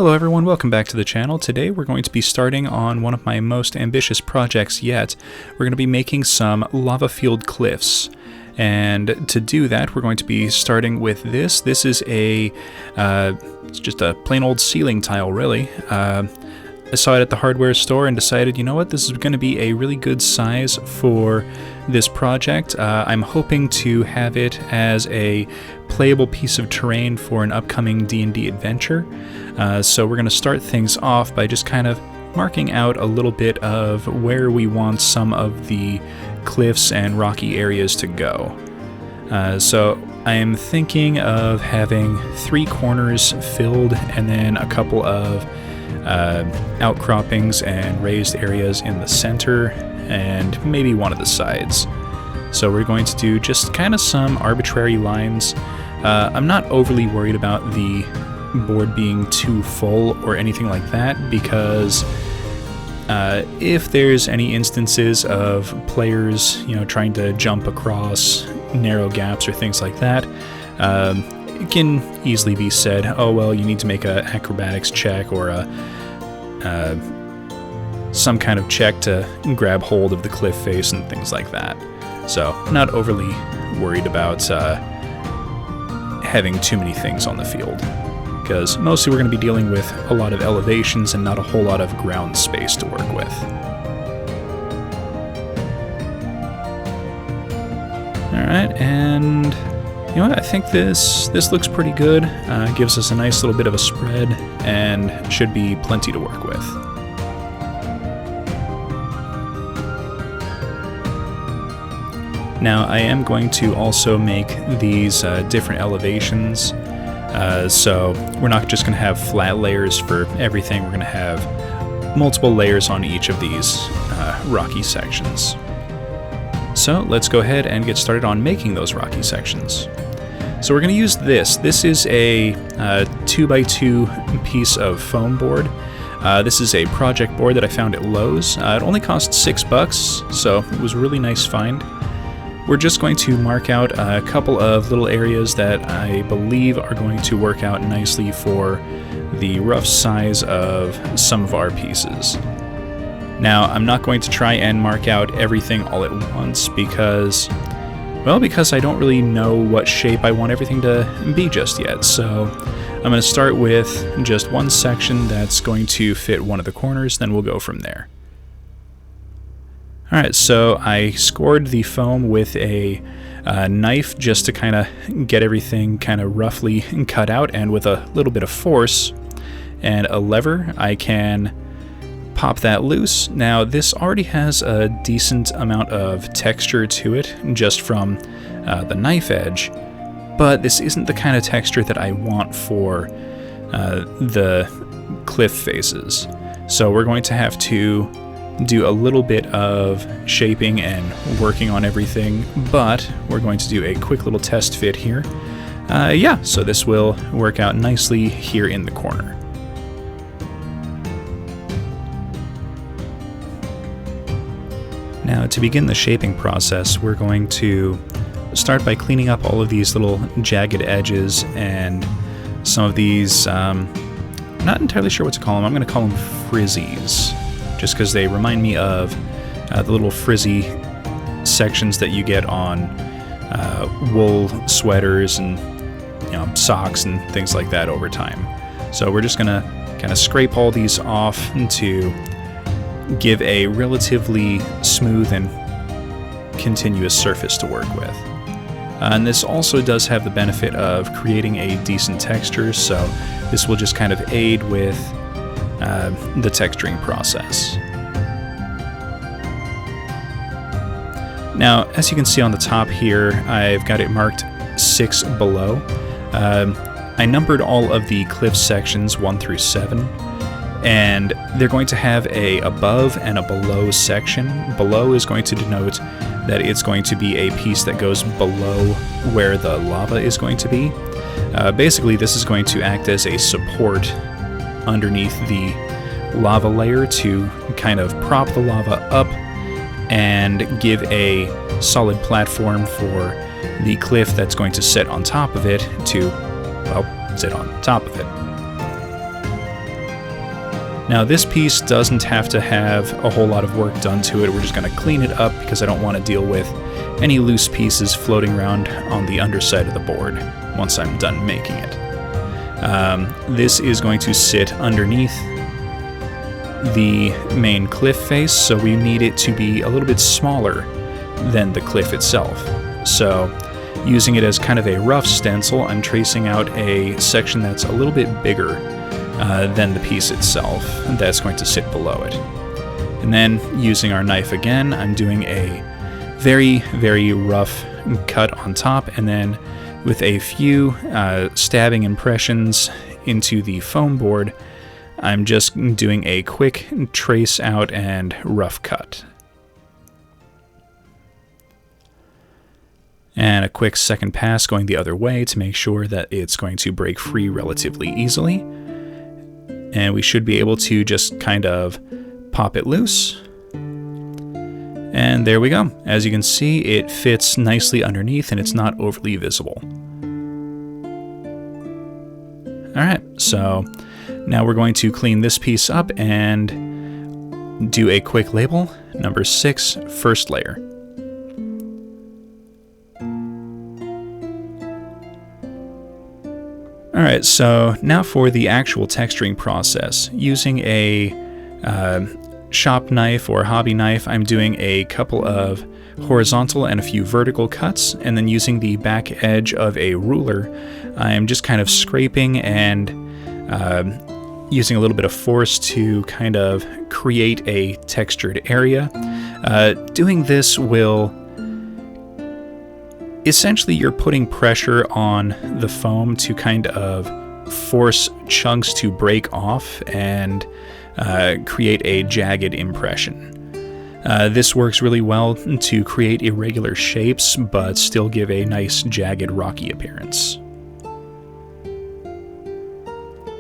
Hello everyone, welcome back to the channel. Today we're going to be starting on one of my most ambitious projects yet. We're going to be making some lava-filled cliffs. And to do that, we're going to be starting with this. This is it's just a plain old ceiling tile, really. I saw it at the hardware store and decided, you know what, this is going to be a really good size for this project. I'm hoping to have it as a playable piece of terrain for an upcoming D&D adventure. So we're going to start things off by just kind of marking out a little bit of where we want some of the cliffs and rocky areas to go. So I am thinking of having 3 corners filled and then a couple of outcroppings and raised areas in the center and maybe one of the sides. So we're going to do just kind of some arbitrary lines. I'm not overly worried about the board being too full or anything like that, because if there's any instances of players, trying to jump across narrow gaps or things like that, it can easily be said, oh well, you need to make an acrobatics check or some kind of check to grab hold of the cliff face and things like that. So not overly worried about having too many things on the field, because mostly we're going to be dealing with a lot of elevations and not a whole lot of ground space to work with. Alright, and you know what, I think this looks pretty good. Gives us a nice little bit of a spread and should be plenty to work with. Now I am going to also make these different elevations. So we're not just going to have flat layers for everything, we're going to have multiple layers on each of these rocky sections. So let's go ahead and get started on making those rocky sections. So we're going to use this. This is a 2x2 piece of foam board. This is a project board that I found at Lowe's. It only cost $6, so it was a really nice find. We're just going to mark out a couple of little areas that I believe are going to work out nicely for the rough size of some of our pieces. Now, I'm not going to try and mark out everything all at once because I don't really know what shape I want everything to be just yet. So I'm going to start with just one section that's going to fit one of the corners, then we'll go from there. Alright, so I scored the foam with a knife just to kind of get everything kind of roughly cut out, and with a little bit of force and a lever I can pop that loose. Now this already has a decent amount of texture to it just from the knife edge, but this isn't the kind of texture that I want for the cliff faces. So we're going to have to do a little bit of shaping and working on everything, but we're going to do a quick little test fit here. So this will work out nicely here in the corner. Now to begin the shaping process, we're going to start by cleaning up all of these little jagged edges and some of these, I'm not entirely sure what to call them. I'm going to call them frizzies, just because they remind me of the little frizzy sections that you get on wool sweaters and socks and things like that over time. So we're just going to kind of scrape all these off to give a relatively smooth and continuous surface to work with. And this also does have the benefit of creating a decent texture, so this will just kind of aid with the texturing process. Now, as you can see on the top here, I've got it marked 6 below. I numbered all of the cliff sections 1 through 7, and they're going to have a above and a below section. Below is going to denote that it's going to be a piece that goes below where the lava is going to be. Basically, this is going to act as a support underneath the lava layer to kind of prop the lava up and give a solid platform for the cliff that's going to sit on top of it to, well, sit on top of it. Now this piece doesn't have to have a whole lot of work done to it. We're just going to clean it up because I don't want to deal with any loose pieces floating around on the underside of the board once I'm done making it. This is going to sit underneath the main cliff face, so we need it to be a little bit smaller than the cliff itself. So using it as kind of a rough stencil, I'm tracing out a section that's a little bit bigger than the piece itself that's going to sit below it. And then using our knife again, I'm doing a very, very rough cut on top, and then with a few stabbing impressions into the foam board, I'm just doing a quick trace out and rough cut. And a quick second pass going the other way to make sure that it's going to break free relatively easily. And we should be able to just kind of pop it loose. And there we go. As you can see, it fits nicely underneath and it's not overly visible. Alright, so now we're going to clean this piece up and do a quick label. Number 6, first layer. Alright, so now for the actual texturing process. Using a shop knife or hobby knife, I'm doing a couple of horizontal and a few vertical cuts, and then using the back edge of a ruler, I'm just kind of scraping and using a little bit of force to kind of create a textured area. Doing this will essentially, you're putting pressure on the foam to kind of force chunks to break off and create a jagged impression. This works really well to create irregular shapes, but still give a nice jagged, rocky appearance.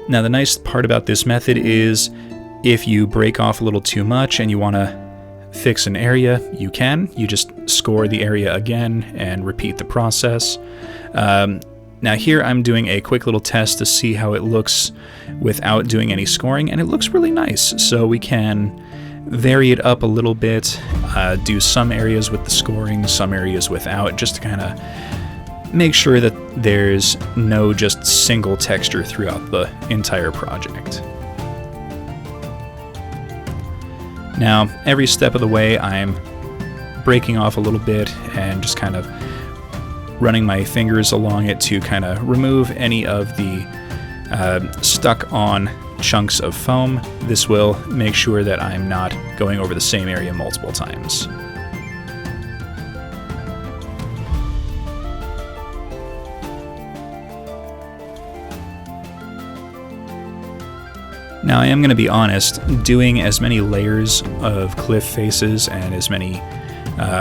Now, the nice part about this method is if you break off a little too much and you want to fix an area, you can. You just score the area again and repeat the process. Now here I'm doing a quick little test to see how it looks without doing any scoring, and it looks really nice. So we can vary it up a little bit, do some areas with the scoring, some areas without, just to kind of make sure that there's no just single texture throughout the entire project. Now, every step of the way, I'm breaking off a little bit and just kind of running my fingers along it to kind of remove any of the stuck on chunks of foam. This will make sure that I'm not going over the same area multiple times. Now, I am going to be honest, doing as many layers of cliff faces and as many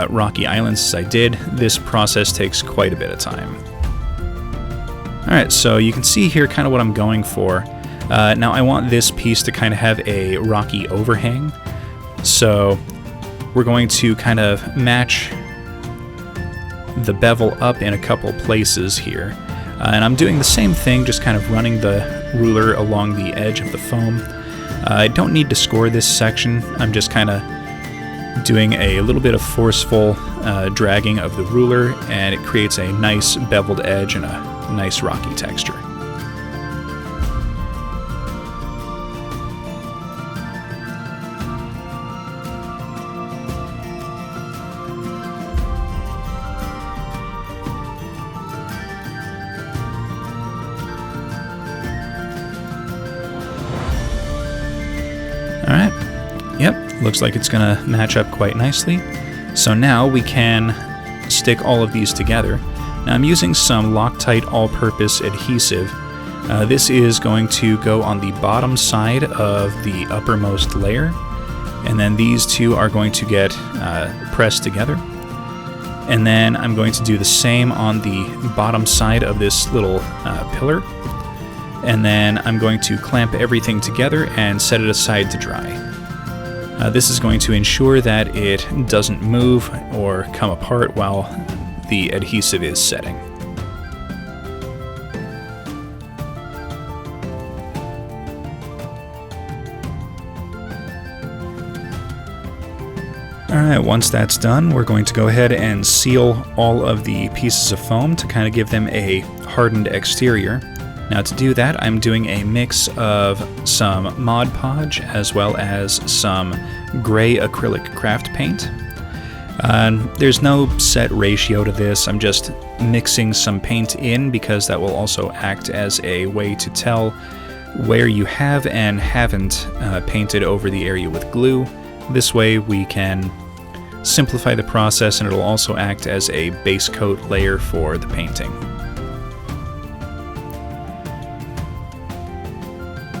rocky islands as I did, this process takes quite a bit of time. Alright, so you can see here kind of what I'm going for. Now I want this piece to kind of have a rocky overhang, so we're going to kind of match the bevel up in a couple places here. And I'm doing the same thing, just kind of running the ruler along the edge of the foam. I don't need to score this section, I'm just kind of doing a little bit of forceful dragging of the ruler, and it creates a nice beveled edge and a nice rocky texture. Alright, yep, looks like it's going to match up quite nicely. So now we can stick all of these together. Now I'm using some Loctite all-purpose adhesive. This is going to go on the bottom side of the uppermost layer, and then these two are going to get pressed together. And then I'm going to do the same on the bottom side of this little pillar. And then I'm going to clamp everything together and set it aside to dry. This is going to ensure that it doesn't move or come apart while the adhesive is setting. Alright, once that's done, we're going to go ahead and seal all of the pieces of foam to kind of give them a hardened exterior. Now to do that, I'm doing a mix of some Mod Podge as well as some gray acrylic craft paint. There's no set ratio to this, I'm just mixing some paint in because that will also act as a way to tell where you have and haven't painted over the area with glue. This way we can simplify the process, and it'll also act as a base coat layer for the painting.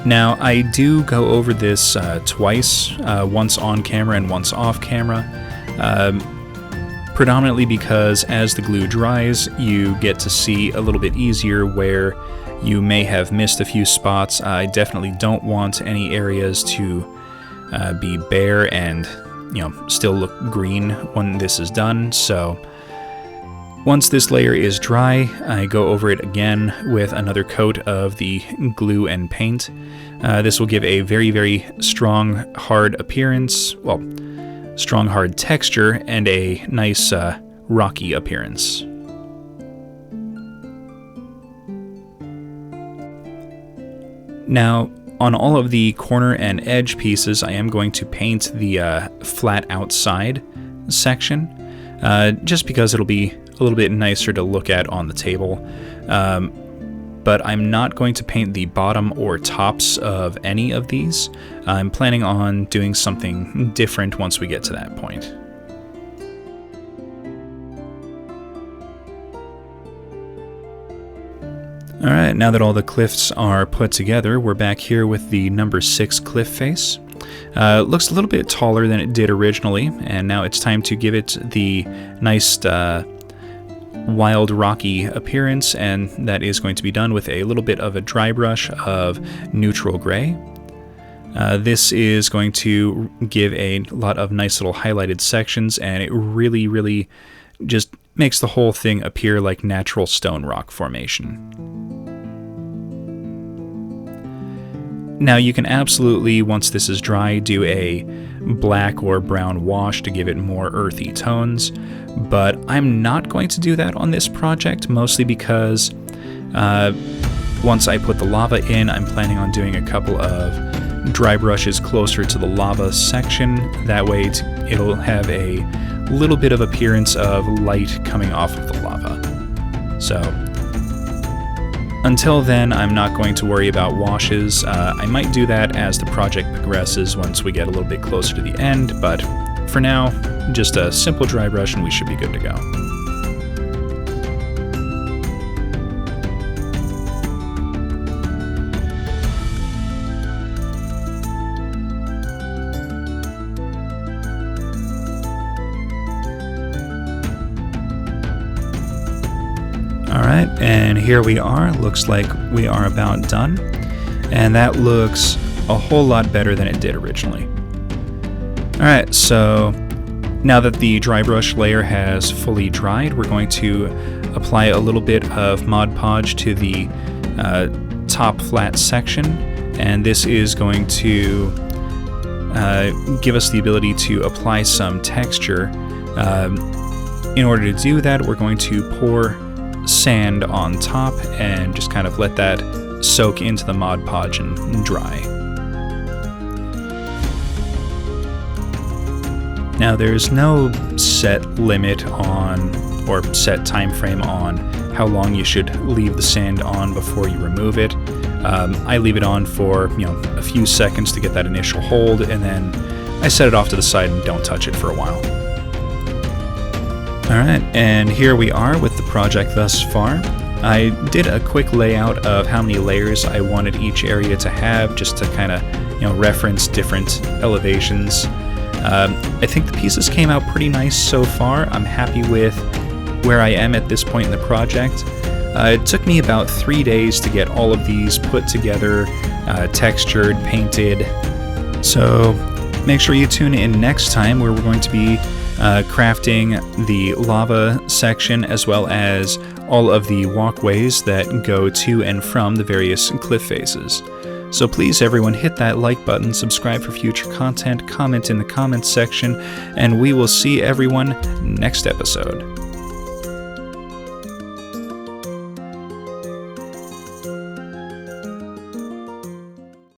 Now, I do go over this twice, once on camera and once off camera, predominantly because as the glue dries, you get to see a little bit easier where you may have missed a few spots. I definitely don't want any areas to be bare and still look green when this is done. So once this layer is dry, I go over it again with another coat of the glue and paint. This will give a very, very strong, hard appearance, well, strong, hard texture, and a nice rocky appearance. Now, on all of the corner and edge pieces, I am going to paint the flat outside section, just because it'll be a little bit nicer to look at on the table. But I'm not going to paint the bottom or tops of any of these. I'm planning on doing something different once we get to that point. Alright, now that all the cliffs are put together, we're back here with the number 6 cliff face. Looks a little bit taller than it did originally, and now it's time to give it the nice wild rocky appearance, and that is going to be done with a little bit of a dry brush of neutral gray. This is going to give a lot of nice little highlighted sections, and it really, really just makes the whole thing appear like natural stone rock formation. Now you can absolutely, once this is dry, do a black or brown wash to give it more earthy tones, but I'm not going to do that on this project, mostly because once I put the lava in, I'm planning on doing a couple of dry brushes closer to the lava section. That way it'll have a little bit of appearance of light coming off of the lava. So until then, I'm not going to worry about washes. I might do that as the project progresses once we get a little bit closer to the end, but for now, just a simple dry brush and we should be good to go. Alright, and here we are. Looks like we are about done. And that looks a whole lot better than it did originally. Alright, so now that the dry brush layer has fully dried, we're going to apply a little bit of Mod Podge to the top flat section. And this is going to give us the ability to apply some texture. In order to do that, we're going to pour sand on top and just kind of let that soak into the Mod Podge and dry. Now there's no set limit on or set time frame on how long you should leave the sand on before you remove it. I leave it on for a few seconds to get that initial hold, and then I set it off to the side and don't touch it for a while. Alright, and here we are with the project thus far. I did a quick layout of how many layers I wanted each area to have, just to kind of, reference different elevations. I think the pieces came out pretty nice so far. I'm happy with where I am at this point in the project. It took me about 3 days to get all of these put together, textured, painted. So make sure you tune in next time where we're going to be crafting the lava section as well as all of the walkways that go to and from the various cliff faces. So please everyone hit that like button, subscribe for future content, comment in the comments section, and we will see everyone next episode.